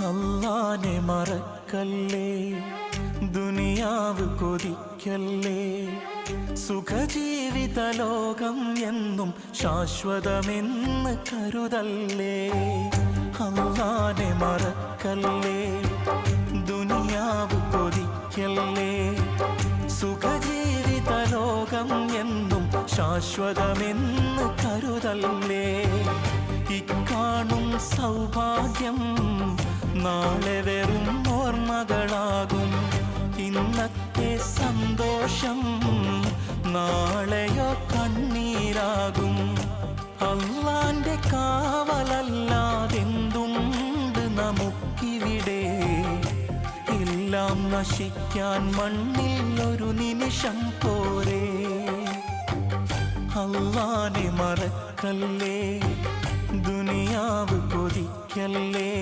അല്ലാനെ മറക്കല്ലേ, ദുനിയാവ് കൊതിക്കല്ലേ. സുഖജീവിത ലോകം എന്നും ശാശ്വതമെന്ന് കരുതല്ലേ. അല്ലാനെ മറക്കല്ലേ, ദുനിയാവ് കൊതിക്കല്ലേ. സുഖജീവിത ലോകം എന്നും ശാശ്വതമെന്ന് കരുതല്ലേ. ഇക്കാണും സൗഭാഗ്യം നാളെ വെറും ഓർമ്മകളാകും. ഇന്നത്തെ സന്തോഷം നാളെയോ കണ്ണീരാകും. അല്ലാന്റെ കാവലല്ലാതെന്തുണ്ട് നമുക്കിവിടെ? എല്ലാം നശിക്കാൻ മണ്ണിൽ ഒരു നിമിഷം പോരെ. അല്ലാനെ മറക്കല്ലേ, ദുനിയാവ് കൊതിക്കല്ലേ.